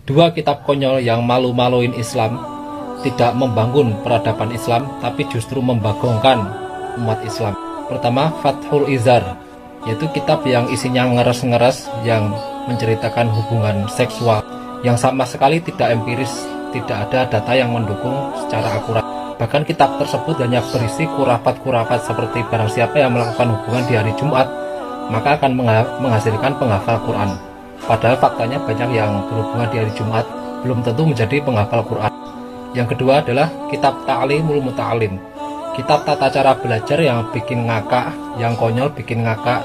Dua kitab konyol yang malu-maluin Islam, tidak membangun peradaban Islam, tapi justru membagongkan umat Islam. Pertama, Fathul Izar, yaitu kitab yang isinya ngeres-ngeres, yang menceritakan hubungan seksual, yang sama sekali tidak empiris, tidak ada data yang mendukung secara akurat. Bahkan kitab tersebut hanya berisi kurafat-kurafat seperti barang siapa yang melakukan hubungan di hari Jumat, maka akan menghasilkan penghafal Quran. Padahal faktanya banyak yang berhubungan di hari Jumat belum tentu menjadi penghafal Quran. Yang kedua adalah kitab Ta'limul Muta'alim, kitab tata cara belajar yang bikin ngakak, yang konyol bikin ngakak,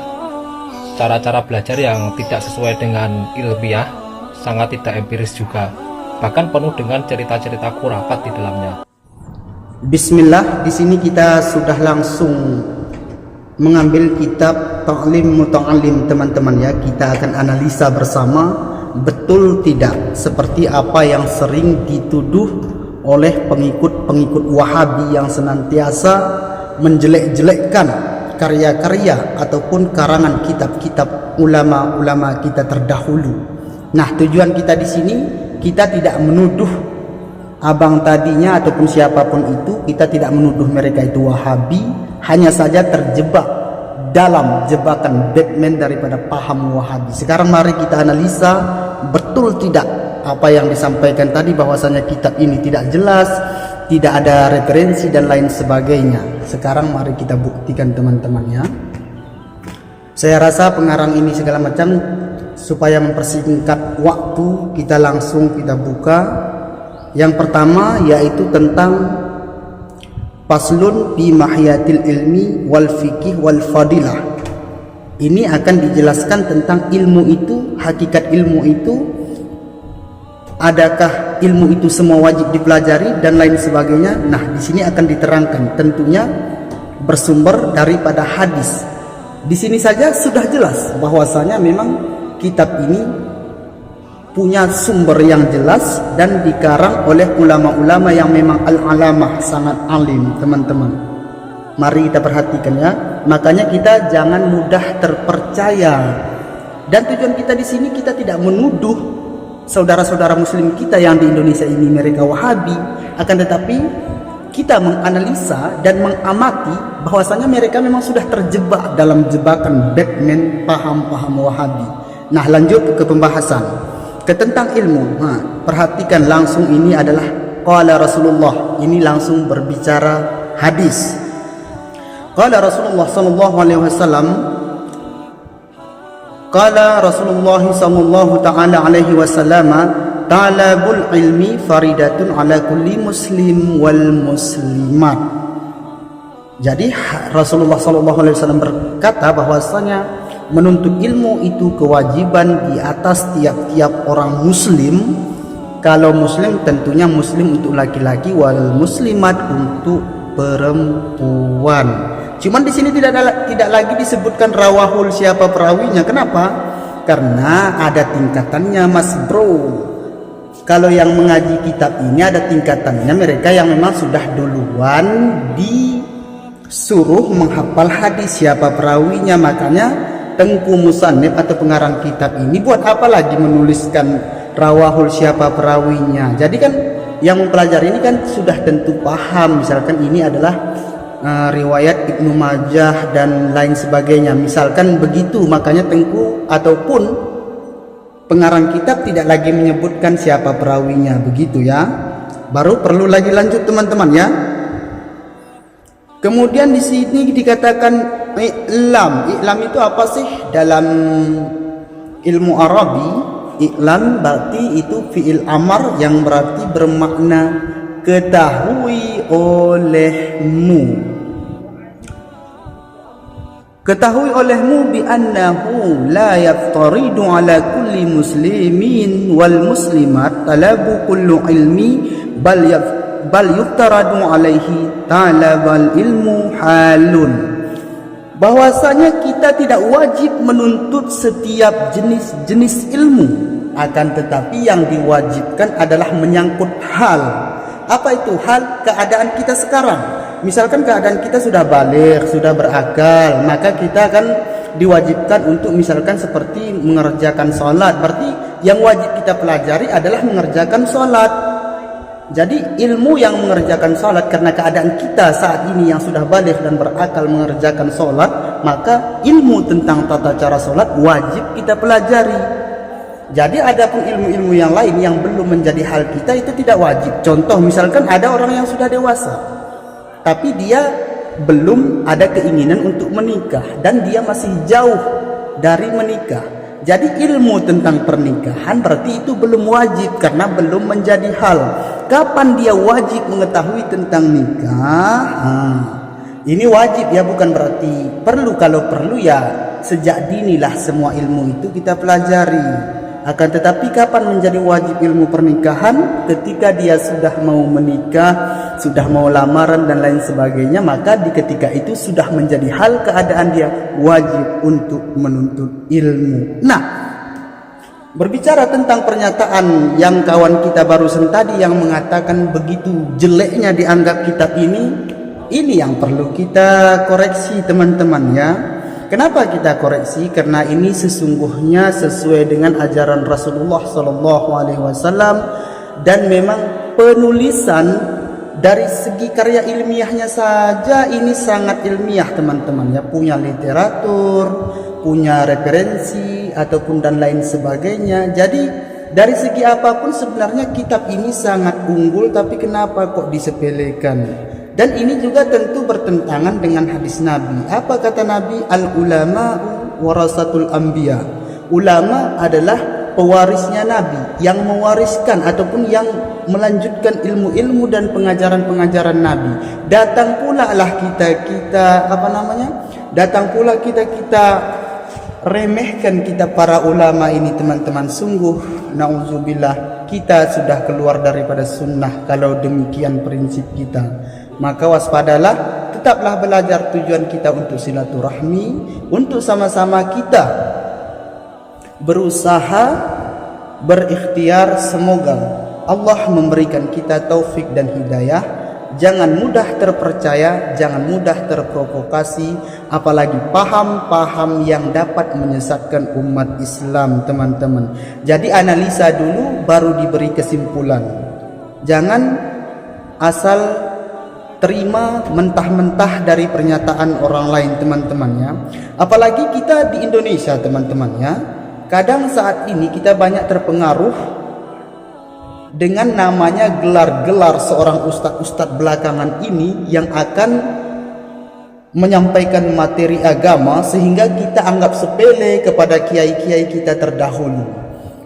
cara-cara belajar yang tidak sesuai dengan ilmiah, sangat tidak empiris juga, bahkan penuh dengan cerita-cerita kurafat di dalamnya. Bismillah, di sini kita sudah langsung mengambil kitab Ta'lim Muta'alim teman-teman ya. Kita akan analisa bersama betul tidak seperti apa yang sering dituduh oleh pengikut-pengikut Wahabi yang senantiasa menjelek-jelekkan karya-karya ataupun karangan kitab-kitab ulama-ulama kita terdahulu. Nah, tujuan kita di sini, kita tidak menuduh abang tadinya ataupun siapapun itu, kita tidak menuduh mereka itu Wahabi, hanya saja terjebak dalam jebakan Batman daripada paham Wahabi. Sekarang mari kita analisa betul tidak apa yang disampaikan tadi, bahwasanya kitab ini tidak jelas, tidak ada referensi dan lain sebagainya. Sekarang mari kita buktikan teman-teman ya. Saya rasa pengarang ini segala macam supaya mempersingkat waktu, kita langsung kita buka. Yang pertama yaitu tentang Faslun fi Mahyatil Ilmi wal Fiqih wal Fadilah. Ini akan dijelaskan tentang ilmu itu, hakikat ilmu itu, adakah ilmu itu semua wajib dipelajari dan lain sebagainya. Nah, di sini akan diterangkan, tentunya bersumber daripada hadis. Di sini saja sudah jelas bahwasanya memang kitab ini punya sumber yang jelas dan dikarang oleh ulama-ulama yang memang al-alamah, sangat alim teman-teman. Mari kita perhatikan ya. Makanya kita jangan mudah terpercaya. Dan tujuan kita di sini, kita tidak menuduh saudara-saudara muslim kita yang di Indonesia ini mereka Wahabi, akan tetapi kita menganalisa dan mengamati bahwasanya mereka memang sudah terjebak dalam jebakan Batman paham-paham Wahabi. Nah, lanjut ke pembahasan tentang ilmu. Perhatikan langsung, ini adalah qala Rasulullah, ini langsung berbicara hadis. Qala Rasulullah sallallahu alaihi wasallam, qala Rasulullah sallallahu taala alaihi wasallam, talabul ilmi faridatun ala kulli muslim wal muslimat. Jadi Rasulullah sallallahu alaihi wasallam berkata bahwasanya menuntut ilmu itu kewajiban di atas tiap-tiap orang muslim. Kalau muslim tentunya muslim untuk laki-laki, wal muslimat untuk perempuan. Cuman di sini tidak lagi disebutkan rawahul siapa perawinya. Kenapa? Karena ada tingkatannya Mas Bro. Kalau yang mengaji kitab ini ada tingkatannya, mereka yang memang sudah duluan disuruh menghafal hadis siapa perawinya. Makanya Tengku Musannif atau pengarang kitab ini buat apa lagi menuliskan rawahul siapa perawinya. Jadi kan yang mempelajari ini kan sudah tentu paham, misalkan ini adalah riwayat Ibnu Majah dan lain sebagainya, misalkan begitu. Makanya Tengku ataupun pengarang kitab tidak lagi menyebutkan siapa perawinya, begitu ya. Baru perlu lagi lanjut teman-teman ya. Kemudian di sini dikatakan i'lam. I'lam itu apa sih dalam ilmu Arabi? I'lam berarti itu fi'il amar yang berarti bermakna ketahui olehmu. Ketahui olehmu bi annahu la yaftaridu ala kulli muslimin wal muslimat talabu kullu ilmi bal yuftaradu alaihi talabal ilmu halun. Bahwasanya kita tidak wajib menuntut setiap jenis-jenis ilmu, akan tetapi yang diwajibkan adalah menyangkut hal. Apa itu hal? Keadaan kita sekarang. Misalkan keadaan kita sudah baligh, sudah berakal, maka kita akan diwajibkan untuk misalkan seperti mengerjakan sholat. Berarti Yang wajib kita pelajari adalah mengerjakan sholat. Jadi ilmu yang mengerjakan sholat, karena keadaan kita saat ini yang sudah baligh dan berakal mengerjakan sholat, maka ilmu tentang tata cara sholat wajib kita pelajari. Jadi adapun ilmu-ilmu yang lain yang belum menjadi hal kita itu tidak wajib. Contoh misalkan ada orang yang sudah dewasa, tapi dia belum ada keinginan untuk menikah dan dia masih jauh dari menikah. Jadi ilmu tentang pernikahan berarti itu belum wajib karena belum menjadi hal. Kapan dia wajib mengetahui tentang nikah? Ini wajib ya, bukan berarti perlu. Kalau perlu ya sejak dinilah semua ilmu itu kita pelajari. Akan tetapi kapan menjadi wajib ilmu pernikahan? Ketika dia sudah mau menikah, sudah mau lamaran dan lain sebagainya, maka di ketika itu sudah menjadi hal keadaan dia wajib untuk menuntut ilmu. Nah, berbicara tentang pernyataan yang kawan kita barusan tadi yang mengatakan begitu jeleknya dianggap kitab ini yang perlu kita koreksi teman-teman ya. Kenapa kita koreksi? Karena ini sesungguhnya sesuai dengan ajaran Rasulullah SAW, dan memang penulisan dari segi karya ilmiahnya saja ini sangat ilmiah teman-teman ya, punya literatur, punya referensi ataupun dan lain sebagainya. Jadi dari segi apapun sebenarnya kitab ini sangat unggul, tapi kenapa kok disepelekan? Dan ini juga tentu bertentangan dengan hadis Nabi. Apa kata Nabi? Al-ulama warasatul anbiya. Ulama adalah pewarisnya Nabi, yang mewariskan ataupun yang melanjutkan ilmu-ilmu dan pengajaran-pengajaran Nabi. Datang pula lah kita remehkan kita para ulama ini teman-teman. Sungguh na'udzubillah, kita sudah keluar daripada sunnah kalau demikian prinsip kita. Maka waspadalah, tetaplah belajar. Tujuan kita untuk silaturahmi, untuk sama-sama kita berusaha, berikhtiar. Semoga Allah memberikan kita taufik dan hidayah. Jangan mudah terpercaya, jangan mudah terprovokasi, apalagi paham-paham yang dapat menyesatkan umat Islam teman-teman. Jadi analisa dulu baru diberi kesimpulan. Jangan asal terima mentah-mentah dari pernyataan orang lain teman-teman ya. Apalagi kita di Indonesia teman-teman ya. Kadang saat ini kita banyak terpengaruh dengan namanya gelar-gelar seorang ustadz-ustadz belakangan ini yang akan menyampaikan materi agama, sehingga kita anggap sepele kepada kiai-kiai kita terdahulu.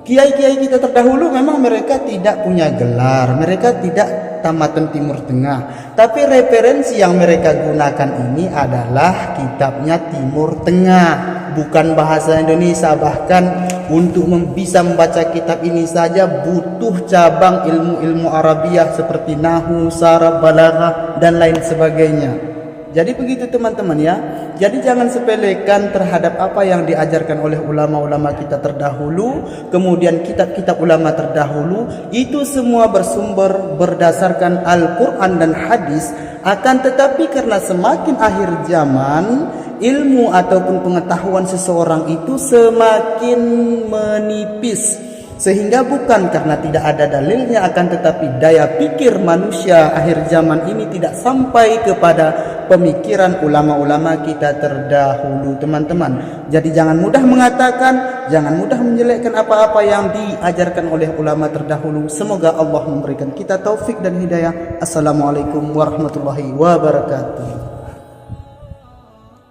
Kiai-kiai kita terdahulu memang mereka tidak punya gelar, mereka tidak tamatan Timur Tengah, tapi referensi yang mereka gunakan ini adalah kitabnya Timur Tengah, bukan bahasa Indonesia. Bahkan untuk bisa membaca kitab ini saja butuh cabang ilmu-ilmu Arabiah seperti nahwu, saraf, balaghah dan lain sebagainya. Jadi begitu teman-teman ya. Jadi jangan sepelekan terhadap apa yang diajarkan oleh ulama-ulama kita terdahulu, kemudian kitab-kitab ulama terdahulu. Itu semua bersumber berdasarkan Al-Quran dan hadis. Akan tetapi karena semakin akhir zaman, ilmu ataupun pengetahuan seseorang itu semakin menipis, sehingga bukan karena tidak ada dalilnya, akan tetapi daya pikir manusia akhir zaman ini tidak sampai kepada pemikiran ulama-ulama kita terdahulu teman-teman. Jadi jangan mudah mengatakan, jangan mudah menjelekkan apa-apa yang diajarkan oleh ulama terdahulu. Semoga Allah memberikan kita taufik dan hidayah. Assalamualaikum warahmatullahi wabarakatuh.